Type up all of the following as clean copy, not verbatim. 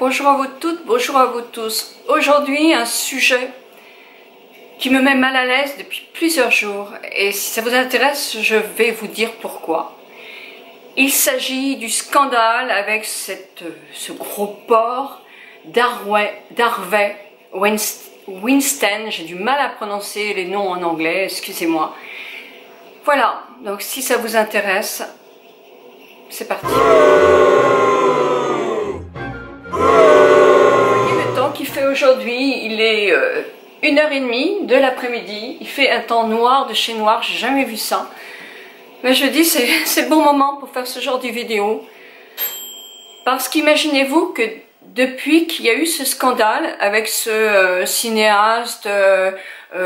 bonjour à vous toutes, bonjour à vous tous. Aujourd'hui, un sujet qui me met mal à l'aise depuis plusieurs jours. Et si ça vous intéresse, je vais vous dire pourquoi. Il s'agit du scandale avec ce gros porc d'Harvey Weinstein. J'ai du mal à prononcer les noms en anglais, excusez-moi. Voilà, donc si ça vous intéresse, c'est parti. Qu'il fait aujourd'hui, il est 1h30 de l'après-midi, il fait un temps noir de chez noir, j'ai jamais vu ça. Mais je dis c'est le bon moment pour faire ce genre de vidéo. Parce qu'imaginez-vous que depuis qu'il y a eu ce scandale avec ce cinéaste,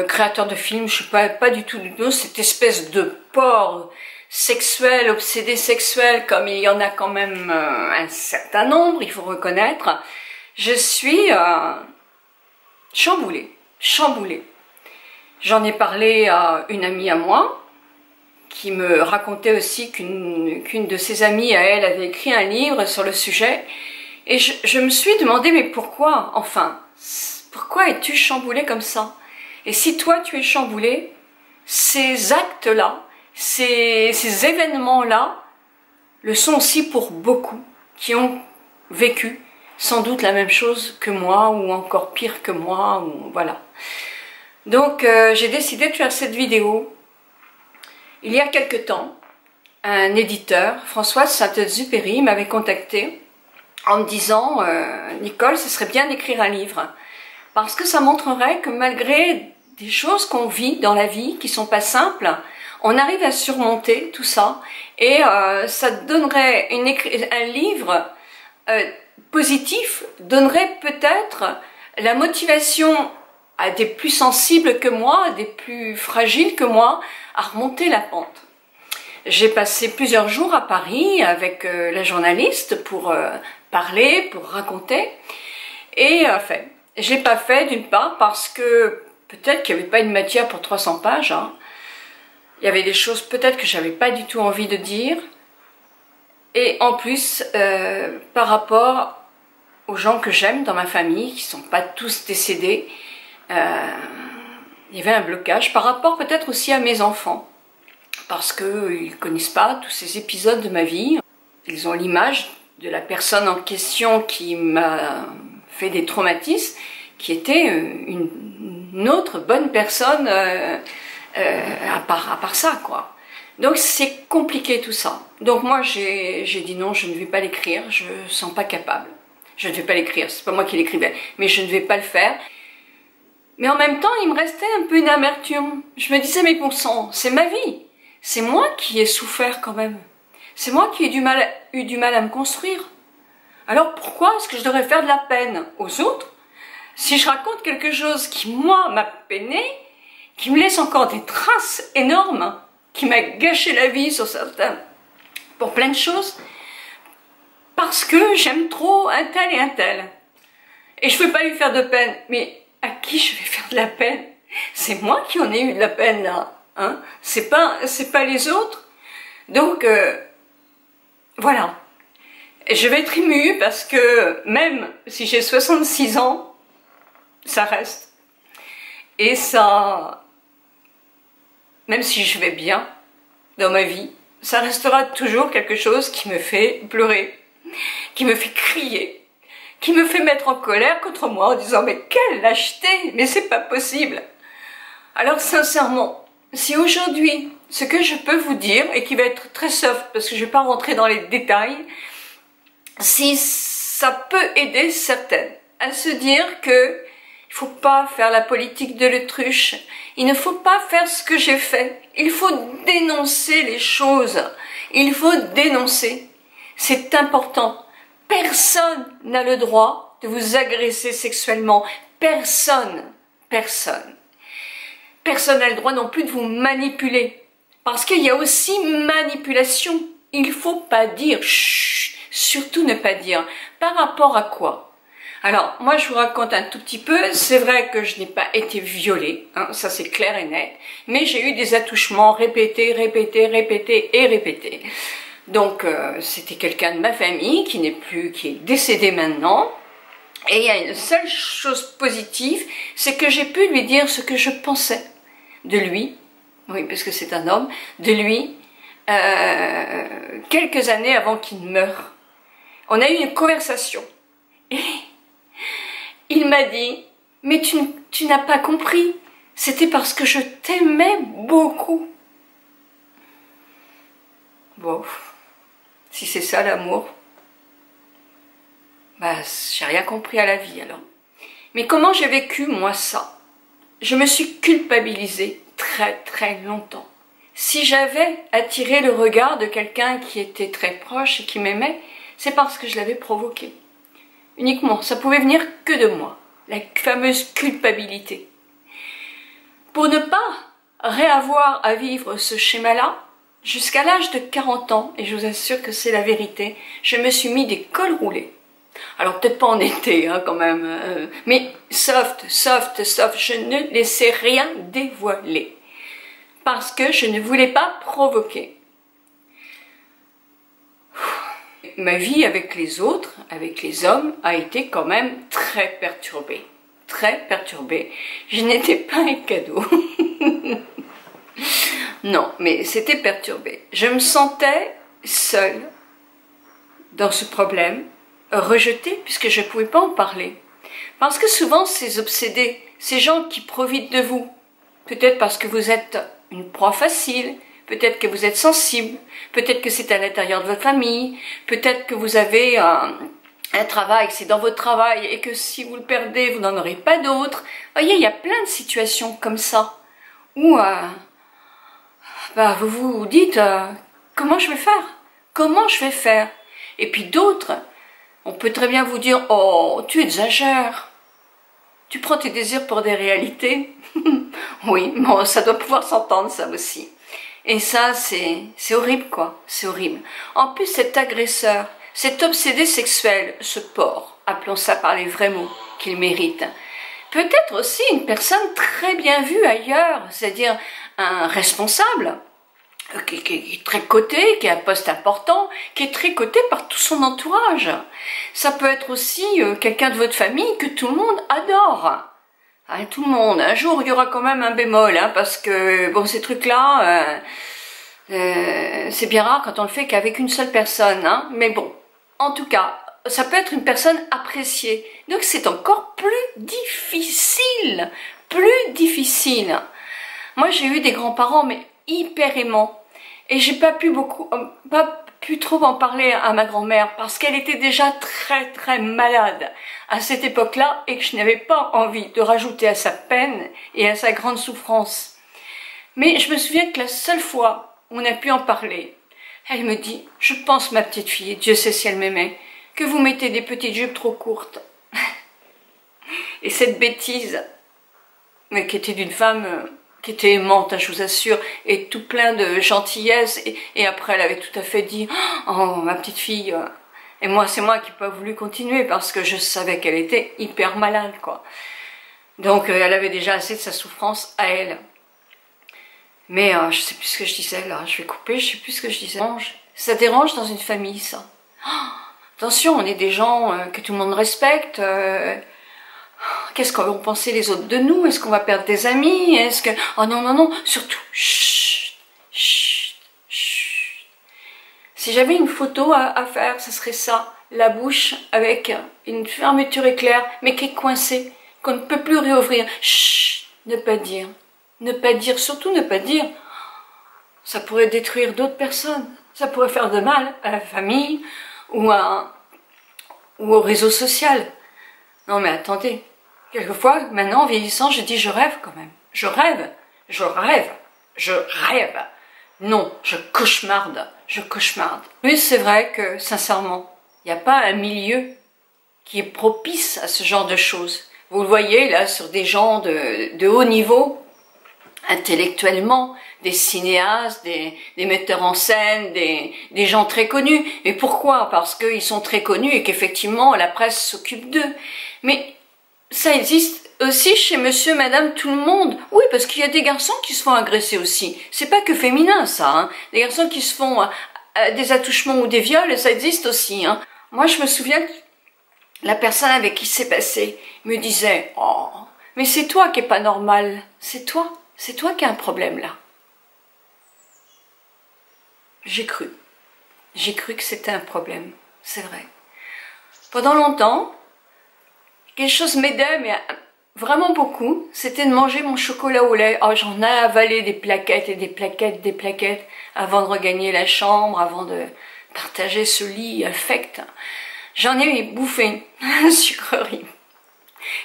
créateur de films, je sais pas du tout, cette espèce de porc sexuel, obsédé sexuel, comme il y en a quand même un certain nombre, il faut reconnaître. Je suis chamboulée. J'en ai parlé à une amie à moi, qui me racontait aussi qu'une de ses amies à elle avait écrit un livre sur le sujet. Et je me suis demandé, mais pourquoi, enfin, pourquoi es-tu chamboulée comme ça? Et si toi tu es chamboulée, ces actes-là, ces événements-là, le sont aussi pour beaucoup qui ont vécu sans doute la même chose que moi, ou encore pire que moi, ou voilà. Donc j'ai décidé de faire cette vidéo. Il y a quelque temps, un éditeur, Françoise Saint-Exupéry, m'avait contacté en me disant Nicole, ce serait bien d'écrire un livre, parce que ça montrerait que malgré des choses qu'on vit dans la vie, qui sont pas simples, on arrive à surmonter tout ça, et ça donnerait un livre positif, donnerait peut-être la motivation à des plus sensibles que moi, à des plus fragiles que moi, à remonter la pente. J'ai passé plusieurs jours à Paris avec la journaliste pour parler, pour raconter, et je l'ai pas fait d'une part parce que peut-être qu'il n'y avait pas une matière pour 300 pages, hein. Il y avait des choses peut-être que j'avais pas du tout envie de dire, et en plus par rapport aux gens que j'aime dans ma famille, qui sont pas tous décédés, il y avait un blocage par rapport peut-être aussi à mes enfants, parce qu'ils ne connaissent pas tous ces épisodes de ma vie. Ils ont l'image de la personne en question qui m'a fait des traumatismes, qui était une autre bonne personne à part ça, quoi. Donc c'est compliqué tout ça. Donc moi j'ai dit non, je ne vais pas l'écrire, je ne sens pas capable. Je ne vais pas l'écrire, c'est pas moi qui l'écrivais, mais je ne vais pas le faire. Mais en même temps, il me restait un peu une amertume. Je me disais, mais bon sang, c'est ma vie. C'est moi qui ai souffert quand même. C'est moi qui ai eu du mal à me construire. Alors pourquoi est-ce que je devrais faire de la peine aux autres si je raconte quelque chose qui, moi, m'a peiné, qui me laisse encore des traces énormes, qui m'a gâché la vie pour plein de choses, parce que j'aime trop un tel et un tel. Et je ne peux pas lui faire de peine. Mais à qui je vais faire de la peine? C'est moi qui en ai eu de la peine là. Hein? C'est pas les autres. Donc, voilà. Et je vais être émue parce que même si j'ai 66 ans, ça reste. Et ça, même si je vais bien dans ma vie, ça restera toujours quelque chose qui me fait pleurer, qui me fait crier, qui me fait mettre en colère contre moi en disant mais quelle lâcheté, mais c'est pas possible. Alors sincèrement, si aujourd'hui, ce que je peux vous dire, et qui va être très soft parce que je vais pas rentrer dans les détails, si ça peut aider certaines à se dire que il faut pas faire la politique de l'autruche, il ne faut pas faire ce que j'ai fait, il faut dénoncer les choses, il faut dénoncer, c'est important. Personne n'a le droit de vous agresser sexuellement. Personne. Personne. Personne n'a le droit non plus de vous manipuler. Parce qu'il y a aussi manipulation. Il ne faut pas dire. Chut, surtout ne pas dire. Par rapport à quoi? Alors, moi je vous raconte un tout petit peu. C'est vrai que je n'ai pas été violée. Hein, ça c'est clair et net. Mais j'ai eu des attouchements répétés. Donc c'était quelqu'un de ma famille qui est décédé maintenant, Et il y a une seule chose positive, c'est que j'ai pu lui dire ce que je pensais de lui, oui, parce que c'est un homme, de lui, quelques années avant qu'il meure. On a eu une conversation. Et il m'a dit, mais tu n'as pas compris, c'était parce que je t'aimais beaucoup. Bon, si c'est ça l'amour, bah j'ai rien compris à la vie alors. Mais comment j'ai vécu moi ça? Je me suis culpabilisée très longtemps. Si j'avais attiré le regard de quelqu'un qui était très proche et qui m'aimait, c'est parce que je l'avais provoqué. Uniquement, ça pouvait venir que de moi, la fameuse culpabilité. Pour ne pas réavoir à vivre ce schéma-là, jusqu'à l'âge de 40 ans, et je vous assure que c'est la vérité, je me suis mis des cols roulés. Alors peut-être pas en été hein, quand même, mais soft, je ne laissais rien dévoiler. Parce que je ne voulais pas provoquer. Ma vie avec les autres, avec les hommes, a été quand même très perturbée. Très perturbée. Je n'étais pas un cadeau. Non, mais c'était perturbé. Je me sentais seule dans ce problème, rejetée, puisque je ne pouvais pas en parler. Parce que souvent, ces obsédés, ces gens qui profitent de vous, peut-être parce que vous êtes une proie facile, peut-être que vous êtes sensible, peut-être que c'est à l'intérieur de votre famille, peut-être que vous avez un travail, c'est dans votre travail, et que si vous le perdez, vous n'en aurez pas d'autre. Vous voyez, il y a plein de situations comme ça, où vous vous dites, comment je vais faire? Comment je vais faire? Et puis d'autres, on peut très bien vous dire, oh, tu exagères. Tu prends tes désirs pour des réalités. Oui, bon, ça doit pouvoir s'entendre, ça aussi. Et ça, c'est horrible, quoi. C'est horrible. En plus, cet agresseur, cet obsédé sexuel, ce porc, appelons ça par les vrais mots qu'il mérite, peut être aussi une personne très bien vue ailleurs, c'est-à-dire un responsable, qui est très coté, qui a un poste important, qui est très coté par tout son entourage. Ça peut être aussi quelqu'un de votre famille que tout le monde adore. Hein, tout le monde. Un jour, il y aura quand même un bémol, hein, parce que bon, ces trucs-là, c'est bien rare quand on le fait qu'avec une seule personne. Hein, mais bon, en tout cas, ça peut être une personne appréciée. Donc c'est encore plus difficile. Plus difficile. Moi, j'ai eu des grands-parents, mais hyper aimants. Et j'ai pas pu trop en parler à ma grand-mère parce qu'elle était déjà très malade à cette époque-là et que je n'avais pas envie de rajouter à sa peine et à sa grande souffrance. Mais je me souviens que la seule fois où on a pu en parler, elle me dit, je pense ma petite fille, Dieu sait si elle m'aimait, que vous mettez des petites jupes trop courtes. Et cette bêtise, mais qui était d'une femme qui était aimante, hein, je vous assure, et tout plein de gentillesse, et après elle avait tout à fait dit, oh ma petite fille, et moi c'est moi qui n'ai pas voulu continuer parce que je savais qu'elle était hyper malade, quoi. Donc elle avait déjà assez de sa souffrance à elle. Mais je sais plus ce que je disais là, je vais couper, je sais plus ce que je disais. Ça dérange dans une famille, ça. Oh, attention, on est des gens que tout le monde respecte. Qu'est-ce qu'on vont penser les autres de nous? Est-ce qu'on va perdre des amis? Est-ce que... Oh non, surtout, chut. Si j'avais une photo à faire, ce serait ça. La bouche avec une fermeture éclair, mais qui est coincée, qu'on ne peut plus réouvrir. Chut, ne pas dire. Ne pas dire, surtout ne pas dire. Ça pourrait détruire d'autres personnes. Ça pourrait faire de mal à la famille ou au réseau social. Non mais attendez, quelquefois, maintenant, en vieillissant, je dis je rêve quand même. Je rêve. Non, je cauchemarde. Mais c'est vrai que, sincèrement, il n'y a pas un milieu qui est propice à ce genre de choses. Vous le voyez là sur des gens de haut niveau, intellectuellement, des cinéastes, des metteurs en scène, des gens très connus. Et pourquoi? Parce qu'ils sont très connus et qu'effectivement la presse s'occupe d'eux. Mais ça existe aussi chez monsieur, madame, tout le monde. Oui, parce qu'il y a des garçons qui se font agresser aussi. C'est pas que féminin ça, hein. Des garçons qui se font des attouchements ou des viols, ça existe aussi, hein. Moi je me souviens la personne avec qui c'est passé me disait « Oh, mais c'est toi qui est pas normal, c'est toi qui a un problème là. » J'ai cru que c'était un problème, c'est vrai. Pendant longtemps, quelque chose m'aidait, mais vraiment beaucoup, c'était de manger mon chocolat au lait. Oh, j'en ai avalé des plaquettes et des plaquettes avant de regagner la chambre, avant de partager ce lit affect. J'en ai bouffé une sucrerie.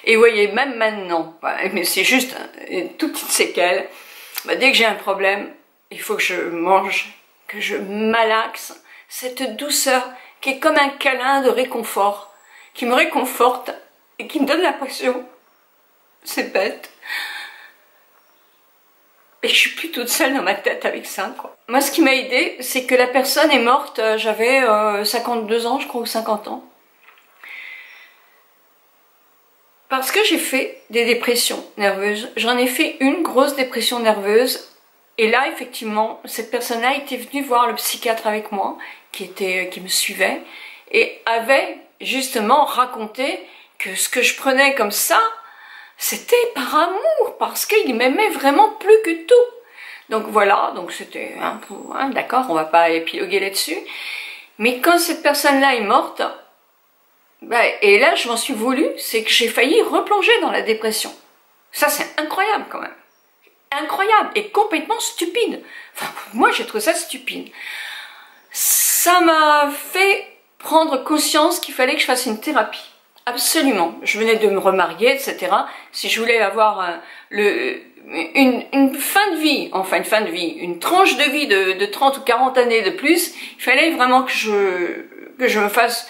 Et vous voyez, même maintenant, mais c'est juste une toute petite séquelle, dès que j'ai un problème, il faut que je mange, que je malaxe cette douceur qui est comme un câlin de réconfort, qui me réconforte et qui me donne l'impression, c'est bête, et je suis plus toute seule dans ma tête avec ça, quoi. Moi, ce qui m'a aidée, c'est que la personne est morte, j'avais 52 ans, je crois, ou 50 ans. Parce que j'ai fait des dépressions nerveuses. J'en ai fait une grosse dépression nerveuse. Et là, effectivement, cette personne-là était venue voir le psychiatre avec moi, qui me suivait, et avait justement raconté que ce que je prenais comme ça, c'était par amour, parce qu'il m'aimait vraiment plus que tout. Donc voilà, donc c'était d'accord, on va pas épiloguer là-dessus. Mais quand cette personne-là est morte, et là je m'en suis voulu, c'est que j'ai failli replonger dans la dépression. Ça c'est incroyable quand même. Incroyable et complètement stupide. Enfin, moi j'ai trouvé ça stupide. Ça m'a fait prendre conscience qu'il fallait que je fasse une thérapie. Absolument. Je venais de me remarier, etc. Si je voulais avoir une fin de vie, enfin une fin de vie, une tranche de vie de 30 ou 40 années de plus, il fallait vraiment que je me fasse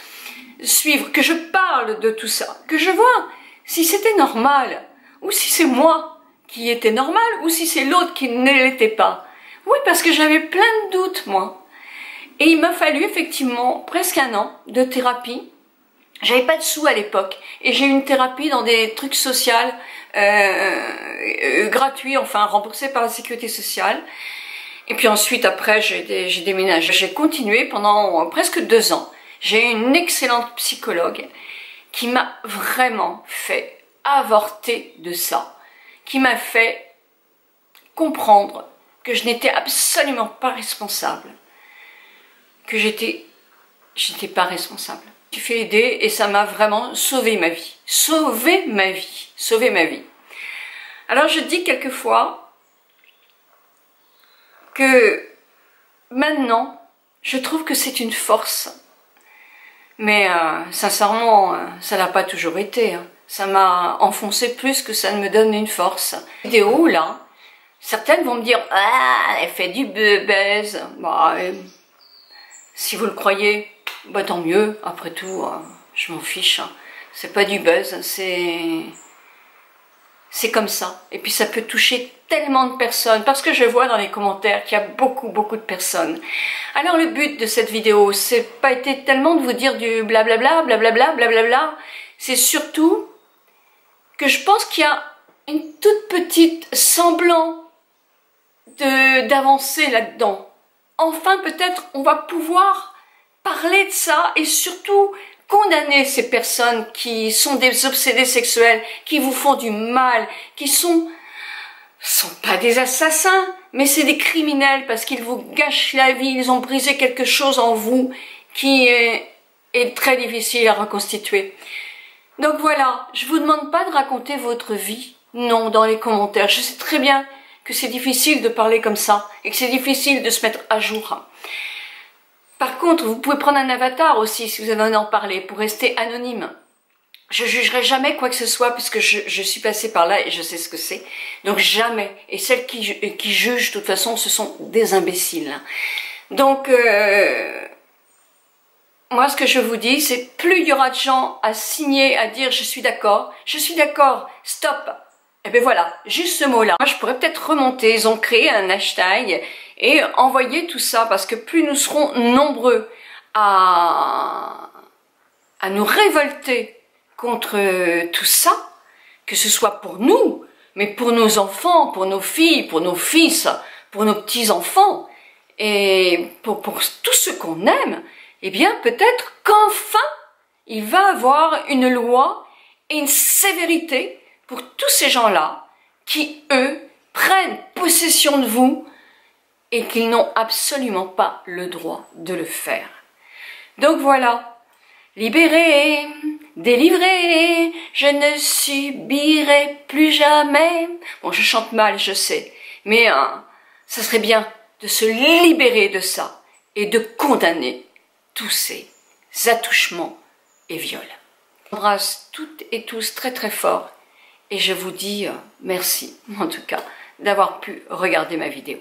suivre, que je parle de tout ça, que je vois si c'était normal, ou si c'est moi qui était normal, ou si c'est l'autre qui ne l'était pas. Oui, parce que j'avais plein de doutes, moi. Et il m'a fallu effectivement presque 1 an de thérapie. J'avais pas de sous à l'époque, et j'ai eu une thérapie dans des trucs sociaux, gratuits, enfin remboursés par la sécurité sociale. Et puis ensuite, après, j'ai déménagé. J'ai continué pendant presque 2 ans. J'ai eu une excellente psychologue qui m'a vraiment fait avorter de ça, qui m'a fait comprendre que je n'étais absolument pas responsable, que j'étais pas responsable. Je me suis fait aider et ça m'a vraiment sauvé ma vie. Sauvé ma vie. Sauvé ma vie. Alors je dis quelquefois que maintenant, je trouve que c'est une force. Mais sincèrement, ça n'a pas toujours été. Hein. Ça m'a enfoncé plus que ça ne me donne une force. Vidéo là, certaines vont me dire ah, elle fait du buzz. Bah, si vous le croyez, bah tant mieux. Après tout, je m'en fiche. Hein. C'est pas du buzz, c'est comme ça. Et puis ça peut toucher tellement de personnes, parce que je vois dans les commentaires qu'il y a beaucoup de personnes. Alors le but de cette vidéo, c'est pas été tellement de vous dire du blablabla, blablabla, blablabla. C'est surtout que je pense qu'il y a une toute petite semblant d'avancée là-dedans. Enfin, peut-être on va pouvoir parler de ça et surtout condamner ces personnes qui sont des obsédés sexuels, qui vous font du mal, qui sont pas des assassins, mais c'est des criminels parce qu'ils vous gâchent la vie, ils ont brisé quelque chose en vous qui est très difficile à reconstituer. Donc voilà, je vous demande pas de raconter votre vie, non, dans les commentaires. Je sais très bien que c'est difficile de parler comme ça et que c'est difficile de se mettre à jour. Par contre, vous pouvez prendre un avatar aussi si vous avez envie d'en parler pour rester anonyme. Je jugerai jamais quoi que ce soit puisque je suis passée par là et je sais ce que c'est. Donc jamais. Et celles qui jugent, de toute façon, ce sont des imbéciles. Donc, moi, ce que je vous dis, c'est plus il y aura de gens à signer, à dire je suis d'accord, stop. Et bien voilà, juste ce mot-là. Moi, je pourrais peut-être remonter, ils ont créé un hashtag et envoyer tout ça parce que plus nous serons nombreux à nous révolter contre tout ça, que ce soit pour nous, mais pour nos enfants, pour nos filles, pour nos fils, pour nos petits-enfants, et pour tous ceux qu'on aime, eh bien peut-être qu'enfin, il va avoir une loi et une sévérité pour tous ces gens-là qui, eux, prennent possession de vous et qu'ils n'ont absolument pas le droit de le faire. Donc voilà, libéré, délivré, je ne subirai plus jamais. Bon, je chante mal, je sais, mais ça serait bien de se libérer de ça et de condamner tous ces attouchements et viols. J'embrasse toutes et tous très très fort et je vous dis merci, en tout cas, d'avoir pu regarder ma vidéo.